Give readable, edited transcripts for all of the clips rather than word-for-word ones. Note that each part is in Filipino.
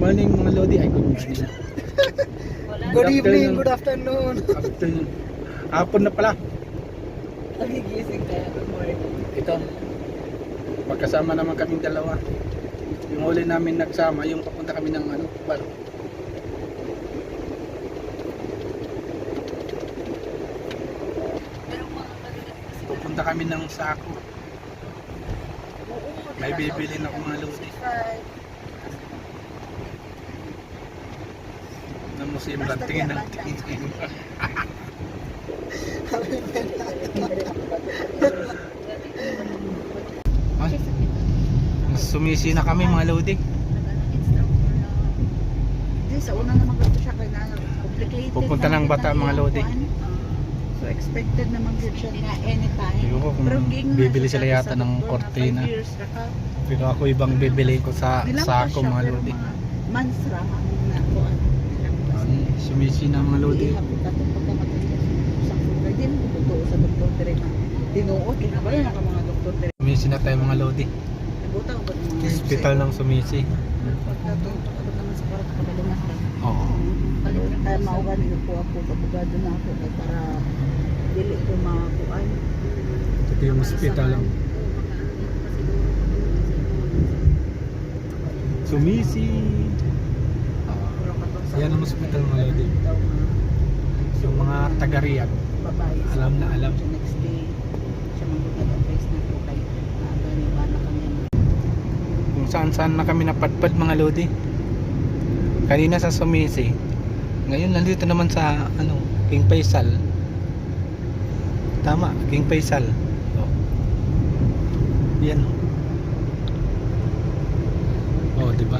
morning mga Lodi. Ay, good morning. Good evening, good afternoon. Afternoon. Hapon na pala. Nagigising kaya, good morning. Ito. Magkasama naman kaming dalawa. Yung huli namin nagsama, yung papunta kami ng bar. Pupunta kami ng Sako. May bibilin ako mga Lodi. Na musimran, tingin ng tingin. Ay, sumisi na kami mga Lodi. Sa una naman gusto siya kaya complicated. Pupunta ng Bata mga Lodi. So expected naman good siya na anytime. Ayoko kung bibili sila yata ng kortina. Pero ako ibang bibili ko sa Sako mga Lodi. Mansra na ko. Sumisi na mga Lodi. Sa doktor dire na tinuot kina ba na ka mga doktor dire. Sumisi na tayo mga Lodi. Nabuta ko mga Hospital ng Sumisi. pagkatapos naman sa para kabalungan. Oo. Ay maugan ko ako kapugado na ako kay para dili ko makuan. Ito yung hospital lang. Sumisi. Yan ang hospital mga Lodi. Yung mga taga-Riyadh, Babae. alam na alam. So next day siya mag-advise na ko kay ganiba na kami. Kung saan-saan na kami napadpad mga Lodi. Kanina sa Sumisi. Ngayon nandito naman sa King Faisal. Tama, King Faisal. Oh. Yan. Oh, di ba?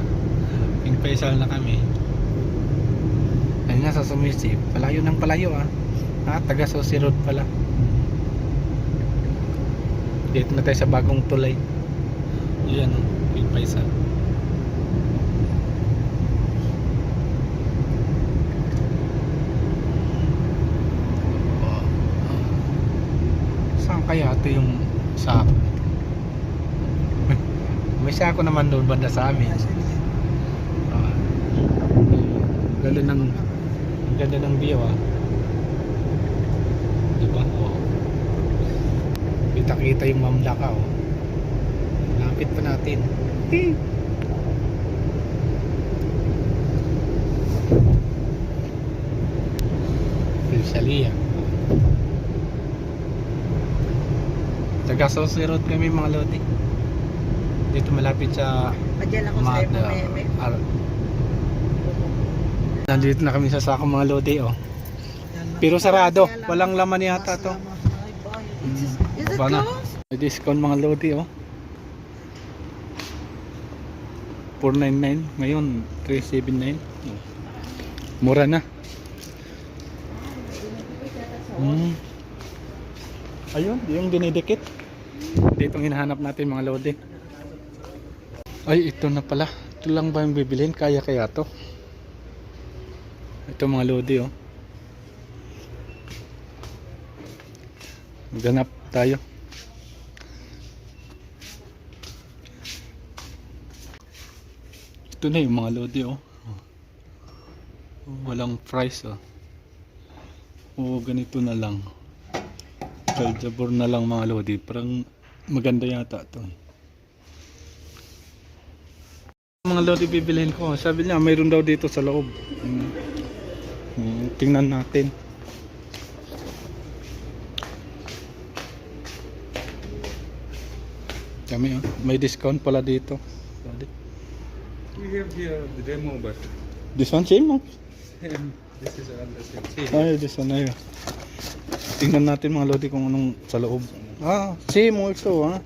King Faisal na kami. Kanina sa Sumisi, palayo ng palayo taga Susi Road pala. Dito na tayo sa bagong tulay. Yan, King Faisal. Saan kaya ito yung Sako? May Sako naman doon banda sa amin. Ganda ng view diba? Kita yung Mamlaka lapit pa natin. Pilsalia. Taga Susi Road kami mga Lodi. Dito malapit sa Padyan ako sa meme. Nandito na kami sa Sako mga Lodi Pero sarado, walang laman yata to. Is it Bana. close? May discount mga Lodi 499 ngayon 379. Mura na. Ayun, yung dinidikit. Dito ang hinahanap natin mga Lodi. Ay, ito na pala. Ito lang ba yung bibilhin? Kaya to? Ito mga Lodi Ganap tayo. Ito na yung mga Lodi walang price ganito na lang. Kaljabor na lang mga Lodi. Parang maganda yata ito. Mga Lodi bibilhin ko. Sabi niya mayroon daw dito sa loob. Tingnan natin. Kami may discount pala dito. We have here the demo, but This one same this is another thing. Ay, this one na yun. Tingnan natin mga Lodi kung anong sa loob. Same also Yes.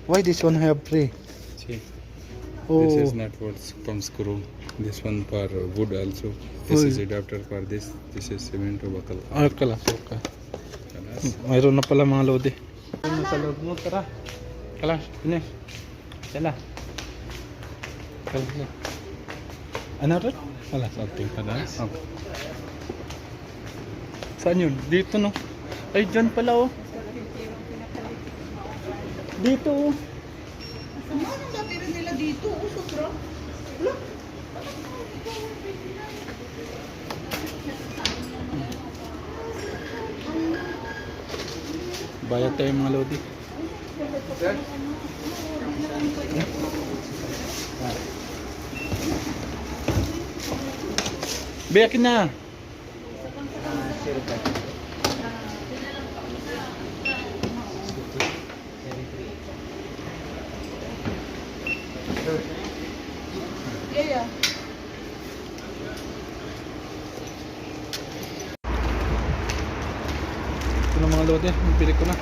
Why this one have free? See, Oh, this is not for from screw. This one for wood also. This Oh. is adapter for this. This is cement bakal. kalas. Okay. Mayroon na pala mga Lodi. Ano sa loob mo? Tara. Kalas, ini. Sala. Kalas. Ano rin? Kalas, okay. Kalas. Okay. Saan yun? Dito no? Ay, dyan pala Dito usok bro. Wala. Bayad tayo mga lodi. Biyakin na. Yeah. Ito na mga lodi, pili ko na.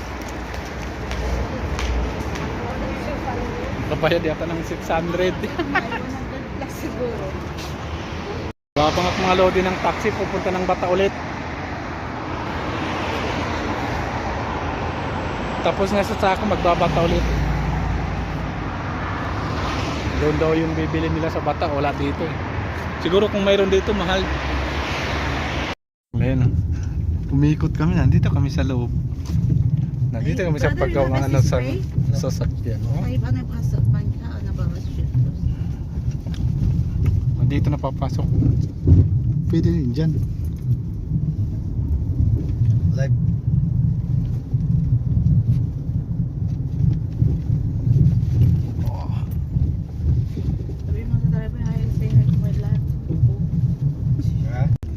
Kabayad yata ng 600. Plus siguro. Babangat mga lodi ng taxi pupunta ng Bata ulit. Tapos nga sa Sako magbabata ulit. Doon daw yung bibili nila sa Bata, wala dito eh. Siguro kung mayroon dito mahal. Ngayon, umikot kami, nandito kami sa loob. Nandito kami sa paggawa ng sasakyan. Oh. Ay, ano pasok bangka na bawas siya. Nandito na papasok. Pwede rin dyan. Live. Sabi mo sa driver, hi, say hi to my lahat.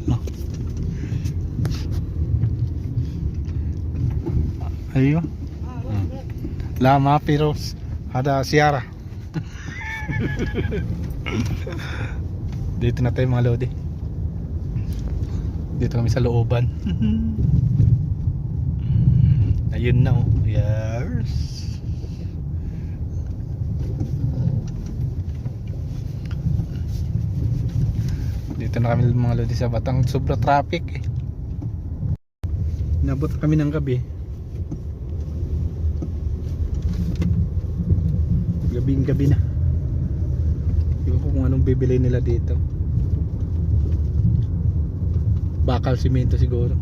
No. Ayo. Lama pero ada siara. Dito na tayo mga lodi. Dito kami sa looban. Ayun na oh. Yes. Dito na kami mga lodi sa Batang, sobra traffic eh. Nabot kami ng gabi. Gabing gabi na. Di ba kung anong bibili nila dito? Bakal simento siguro.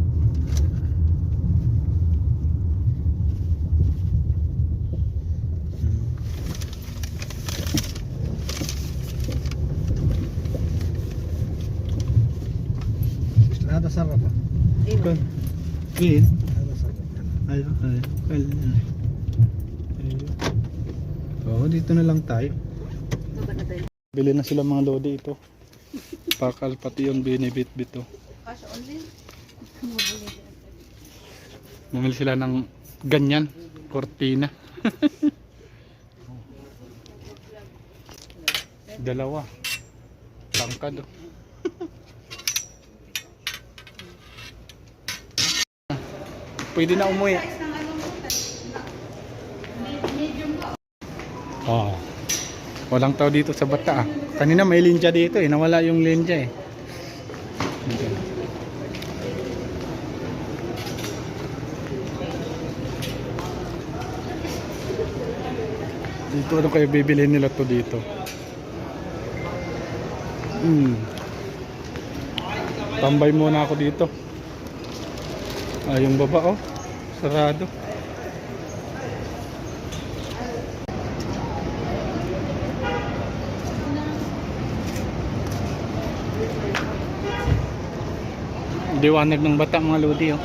هذا صرفه Ayun. Clean. هذا صرفه Ayo, ayo. Oh, dito na lang tayo. Baba na tayo. Bili na sila mga lodi ito. Bakal pati yung binibit-bit to. Cash only. Bumili sila ng ganyan, kortina. Dalawa. Tangkad. Oh. Pwede na umuwi. Oh. Walang tao dito sa Bata. Ah. Kanina may linja dito eh. Nawala yung linja eh. Okay. Dito ano kayo bibili nila to dito? Tambay muna ako dito. Ah, yung baba oh. Sarado. Liwanag ng Bata mga lodi oh.